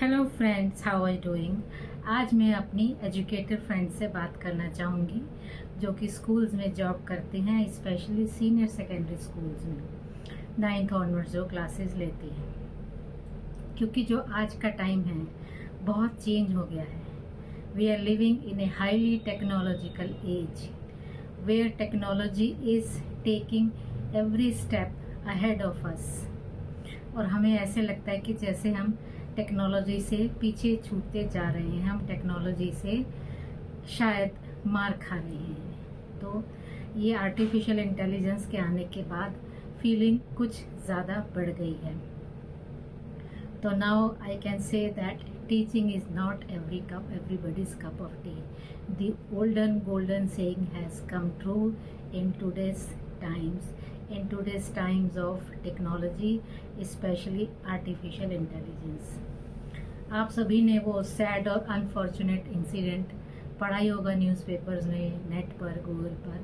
Hello friends, how are doing. आज मैं अपनी एजुकेटर फ्रेंड से बात करना चाहूँगी जो कि स्कूल्स में जॉब करते हैं, स्पेशली सीनियर सेकेंडरी स्कूल्स में 9th ऑनवर्ड्स जो क्लासेस लेती हैं। क्योंकि जो आज का टाइम है बहुत चेंज हो गया है। We are living in a highly technological age where technology is taking every step ahead of us, और हमें ऐसे लगता है कि जैसे हम टेक्नोलॉजी से पीछे छूटते जा रहे हैं, हम टेक्नोलॉजी से शायद मार खा रहे हैं। तो ये आर्टिफिशियल इंटेलिजेंस के आने के बाद फीलिंग कुछ ज़्यादा बढ़ गई है। तो now I can say that teaching is not everybody's cup of tea. The golden saying has come true in today's times of technology, especially artificial intelligence. आप सभी ने वो सैड और अनफॉर्चुनेट इंसिडेंट पढ़ा ही होगा न्यूज़पेपर्स में, नेट पर, Google पर,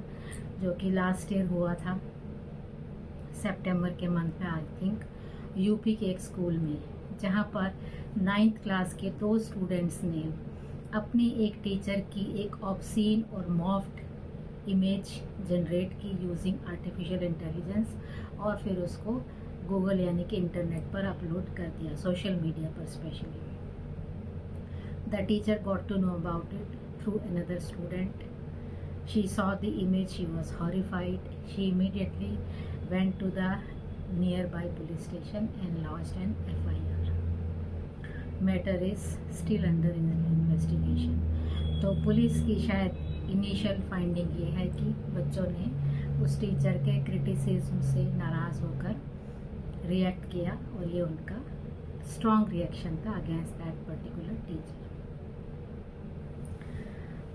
जो कि लास्ट ईयर हुआ था सितंबर के मंथ में, आई थिंक यूपी के एक स्कूल में, जहाँ पर 9th क्लास के 2 स्टूडेंट्स ने अपनी एक टीचर की एक ऑब्सीन और मॉफ्ड इमेज जनरेट की यूजिंग आर्टिफिशियल इंटेलिजेंस, और फिर उसको गूगल यानी कि इंटरनेट पर अपलोड कर दिया, सोशल मीडिया पर specially. The teacher got to know about it through another student. She saw the image, she was horrified. She immediately went to the nearby police station and lodged an FIR. Matter is still under investigation. तो police की शायद initial finding ये है कि बच्चों ने उस teacher के क्रिटिसिज्म से नाराज़ होकर रिएक्ट किया, और ये उनका स्ट्रॉन्ग रिएक्शन था अगेंस्ट दैट पर्टिकुलर टीचर।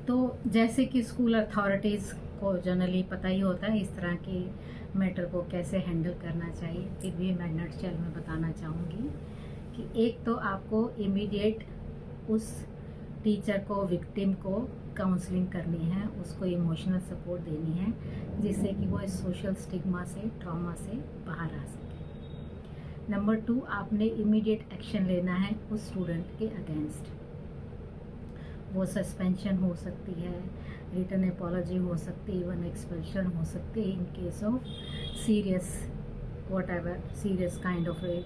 तो जैसे कि स्कूल अथॉरिटीज़ को जनरली पता ही होता है इस तरह के मैटर को कैसे हैंडल करना चाहिए, फिर भी मैं नटशेल में बताना चाहूँगी कि एक तो आपको इमीडिएट उस टीचर को, विक्टिम को काउंसलिंग करनी है, उसको इमोशनल सपोर्ट देनी है, जिससे कि वो इस सोशल स्टिग्मा से, ट्रॉमा से बाहर आ सके। नंबर 2, आपने इमीडिएट एक्शन लेना है उस स्टूडेंट के अगेंस्ट। वो सस्पेंशन हो सकती है, रिटन अपॉलॉजी हो सकती है, इवन एक्सपल्शन हो सकती है in case of serious serious kind of a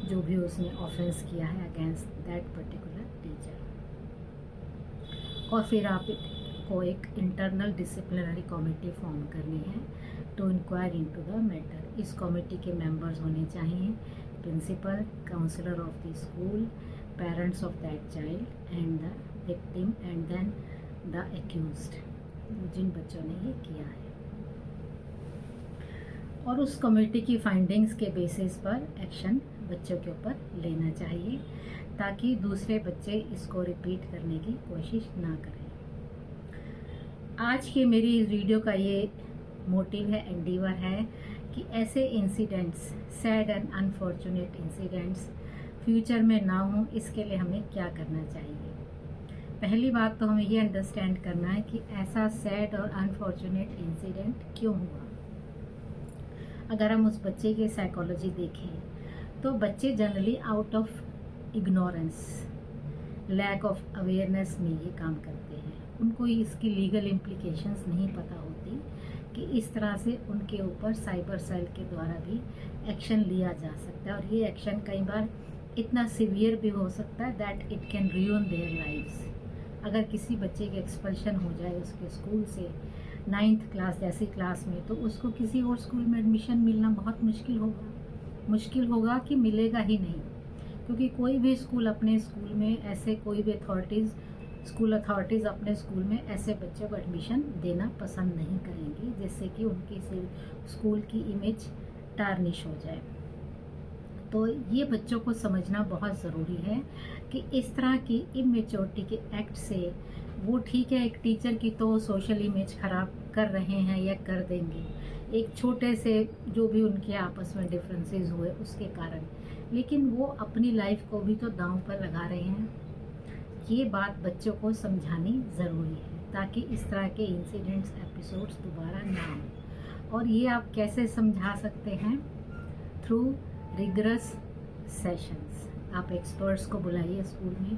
जो भी उसने ऑफेंस किया है अगेंस्ट दैट पर्टिकुलर टीचर। और फिर आप को एक इंटरनल डिसिप्लिनरी कमेटी फॉर्म करनी है to inquire into the matter. इस कमेटी के मेंबर्स होने चाहिए principal, counsellor of the school, parents of that child and the victim and then the accused, जिन बच्चों ने ये किया है। और उस कमेटी की फाइंडिंग्स के बेसिस पर एक्शन बच्चों के ऊपर लेना चाहिए, ताकि दूसरे बच्चे इसको रिपीट करने की कोशिश ना करें। आज की मेरी इस वीडियो का ये मोटिव है, एंडीवर है कि ऐसे incidents, sad and unfortunate incidents future में ना हो, इसके लिए हमें क्या करना चाहिए। पहली बात तो हमें ये अंडरस्टैंड करना है कि ऐसा सैड और अनफॉर्चुनेट इंसिडेंट क्यों हुआ। अगर हम उस बच्चे की साइकोलॉजी देखें तो बच्चे generally out of ignorance, lack of awareness में ये काम करते हैं। उनको इसकी लीगल इम्प्लीकेशंस नहीं पता होती कि इस तरह से उनके ऊपर साइबर सेल के द्वारा भी एक्शन लिया जा सकता है, और ये एक्शन कई बार इतना सीवियर भी हो सकता है that it can ruin their lives. अगर किसी बच्चे के एक्सपल्शन हो जाए उसके स्कूल से 9th क्लास जैसी क्लास में, तो उसको किसी और स्कूल में एडमिशन मिलना बहुत मुश्किल होगा कि मिलेगा ही नहीं। क्योंकि कोई भी स्कूल अपने स्कूल में ऐसे, कोई भी स्कूल अथॉरिटीज़ अपने स्कूल में ऐसे बच्चों को एडमिशन देना पसंद नहीं करेंगी, जिससे कि उनकी स्कूल की इमेज टार्निश हो जाए। तो ये बच्चों को समझना बहुत ज़रूरी है कि इस तरह की इमेच्योरिटी के एक्ट से वो, ठीक है, एक टीचर की तो सोशल इमेज ख़राब कर रहे हैं या कर देंगे, एक छोटे से जो भी उनके आपस में डिफरेंसेस हुए उसके कारण, लेकिन वो अपनी लाइफ को भी तो दांव पर लगा रहे हैं। ये बात बच्चों को समझानी ज़रूरी है, ताकि इस तरह के इंसिडेंट्स, एपिसोड्स दोबारा ना हो। और ये आप कैसे समझा सकते हैं? थ्रू rigorous sessions, आप एक्सपर्ट्स को बुलाइए स्कूल में,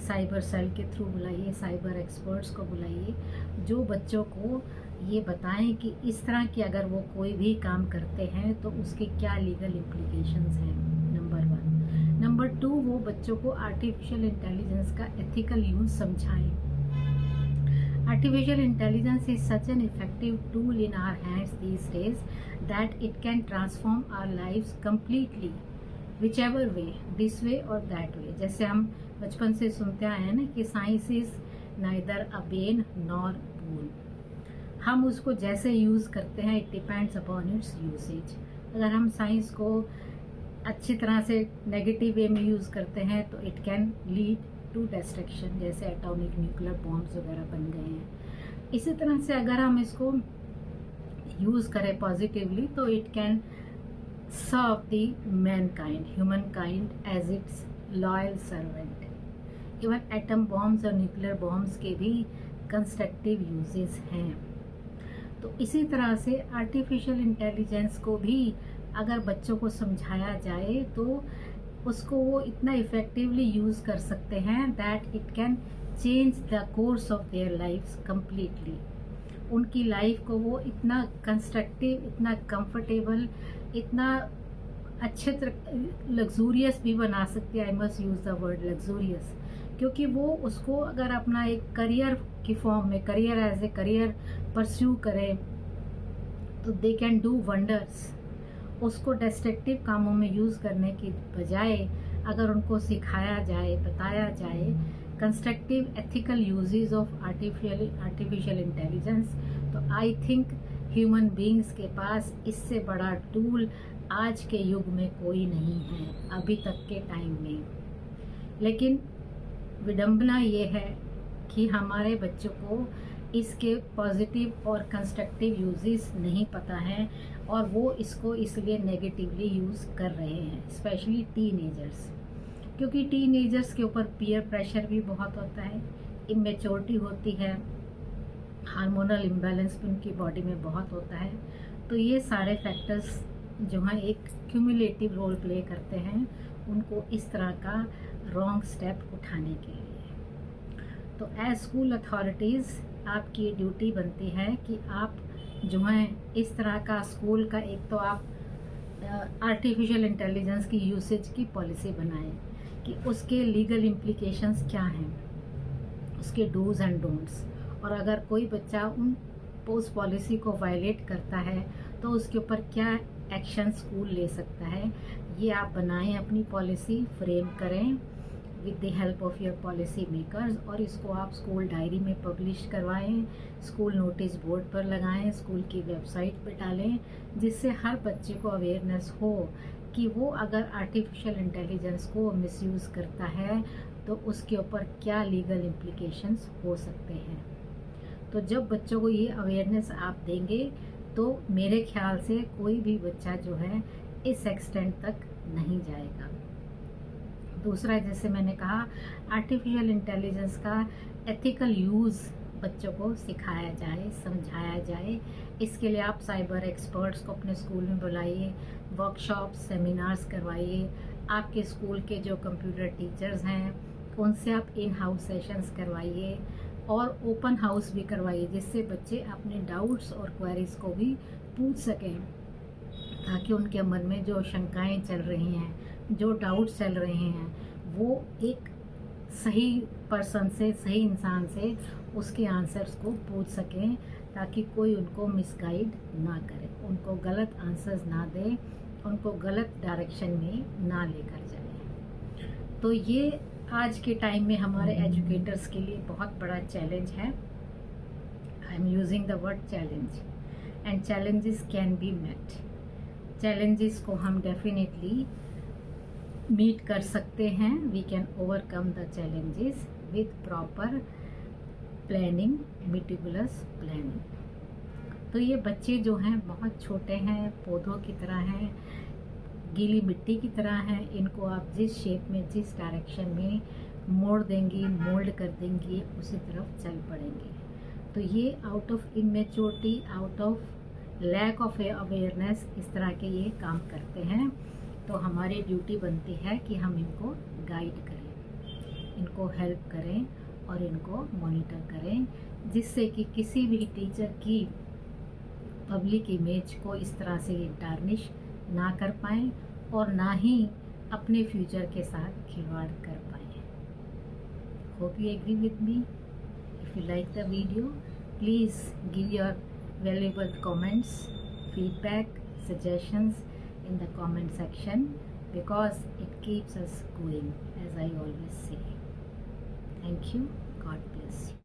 साइबर सेल के थ्रू बुलाइए, साइबर एक्सपर्ट्स को बुलाइए, जो बच्चों को ये बताएं कि इस तरह की अगर वो कोई भी काम करते हैं तो उसके क्या लीगल इम्प्लीकेशंस हैं, नंबर 1। नंबर 2, वो बच्चों को आर्टिफिशियल इंटेलिजेंस का एथिकल यूज़ समझाएं। Artificial intelligence is such an effective tool in our hands these days that it can transform our lives completely, whichever way, this way or that way। जैसे हम बचपन से सुनते आए हैं ना कि science is neither a Ben nor bone. हम उसको जैसे यूज़ करते हैं, it depends upon its usage. अगर हम साइंस को अच्छी तरह से नेगेटिव वे में यूज़ करते हैं तो it can lead to destruction, जैसे एटॉमिक न्यूक्लियर बॉम्ब्स वगैरह बन गए हैं। इसी तरह से अगर हम इसको यूज़ करें पॉजिटिवली तो it can serve the mankind, humankind as its loyal servant. Even atom bombs और न्यूक्लियर बॉम्ब्स के भी कंस्ट्रक्टिव यूजेस हैं। तो इसी तरह से आर्टिफिशियल इंटेलिजेंस को भी अगर बच्चों को समझाया जाए तो उसको वो इतना इफ़ेक्टिवली यूज़ कर सकते हैं that it can change the course of their lifes completely. उनकी लाइफ को वो इतना कंस्ट्रक्टिव, इतना कंफर्टेबल, इतना अच्छे तरह लग्जूरियस भी बना सकते हैं। I must use the word luxurious, क्योंकि वो उसको अगर अपना एक करियर की फॉर्म में, career as a career pursue करें तो दे कैन डू वंडर्स। उसको डिस्ट्रक्टिव कामों में यूज़ करने की बजाय अगर उनको सिखाया जाए, बताया जाए constructive ethical uses of artificial intelligence, तो आई थिंक ह्यूमन बीइंग्स के पास इससे बड़ा टूल आज के युग में कोई नहीं है, अभी तक के टाइम में। लेकिन विडंबना ये है कि हमारे बच्चों को इसके पॉजिटिव और कंस्ट्रक्टिव यूजेस नहीं पता हैं और वो इसको इसलिए नेगेटिवली यूज़ कर रहे हैं, स्पेशली टीनेजर्स। क्योंकि टीनेजर्स के ऊपर पीयर प्रेशर भी बहुत होता है, इमेच्योरिटी होती है, हार्मोनल इम्बैलेंस भी उनकी बॉडी में बहुत होता है। तो ये सारे फैक्टर्स जो हैं एक क्यूमुलेटिव रोल प्ले करते हैं उनको इस तरह का रॉन्ग स्टेप उठाने के लिए। तो एज स्कूल अथॉरिटीज़ आपकी ड्यूटी बनती है कि आप जो हैं इस तरह का स्कूल का, एक तो आप आर्टिफिशियल इंटेलिजेंस की यूसेज की पॉलिसी बनाएं कि उसके लीगल इम्प्लीकेशंस क्या हैं, उसके डूज एंड डोंट्स, और अगर कोई बच्चा उस पॉलिसी को वायलेट करता है तो उसके ऊपर क्या एक्शन स्कूल ले सकता है, ये आप बनाएं, अपनी पॉलिसी फ्रेम करें with the help of your policy makers, और इसको आप स्कूल डायरी में पब्लिश करवाएं, स्कूल नोटिस बोर्ड पर लगाएं, स्कूल की वेबसाइट पर डालें, जिससे हर बच्चे को अवेयरनेस हो कि वो अगर आर्टिफिशियल इंटेलिजेंस को मिसयूज़ करता है तो उसके ऊपर क्या लीगल इम्प्लीकेशंस हो सकते हैं। तो जब बच्चों को ये अवेयरनेस आप देंगे तो मेरे ख्याल से कोई भी बच्चा जो है इस एक्सटेंट तक नहीं जाएगा। दूसरा, जैसे मैंने कहा, आर्टिफिशियल इंटेलिजेंस का एथिकल यूज़ बच्चों को सिखाया जाए, समझाया जाए। इसके लिए आप साइबर एक्सपर्ट्स को अपने स्कूल में बुलाइए, वर्कशॉप, सेमिनार्स करवाइए। आपके स्कूल के जो कंप्यूटर टीचर्स हैं उनसे आप इन हाउस सेशंस करवाइए और ओपन हाउस भी करवाइए, जिससे बच्चे अपने डाउट्स और क्वेरीज को भी पूछ सकें, ताकि उनके मन में जो शंकाएं चल रही हैं, जो डाउट्स चल रहे हैं, वो एक सही पर्सन से, सही इंसान से उसके आंसर्स को पूछ सकें, ताकि कोई उनको मिसगाइड ना करे, उनको गलत आंसर्स ना दे, उनको गलत डायरेक्शन में ना लेकर जाए। तो ये आज के टाइम में हमारे एजुकेटर्स के लिए बहुत बड़ा चैलेंज है। I am using the word challenge, and challenges can be met. Challenges को हम डेफिनेटली मीट कर सकते हैं। We can overcome the challenges with proper planning, meticulous planning. तो ये बच्चे जो हैं बहुत छोटे हैं, पौधों की तरह हैं, गीली मिट्टी की तरह हैं। इनको आप जिस शेप में, जिस डायरेक्शन में मोड़ देंगी, मोल्ड कर देंगी, उसी तरफ चल पड़ेंगे। तो ये out of immaturity, out of lack of awareness, इस तरह के ये काम करते हैं। तो हमारी ड्यूटी बनती है कि हम इनको गाइड करें, इनको हेल्प करें और इनको मॉनिटर करें, जिससे कि किसी भी टीचर की पब्लिक इमेज को इस तरह से टार्निश ना कर पाएँ और ना ही अपने फ्यूचर के साथ खिलवाड़ कर पाएँ। Hope you agree with me. If you like the video, please give your valuable comments, feedback, suggestions in the comment section, because it keeps us going, as I always say. Thank you. God bless you.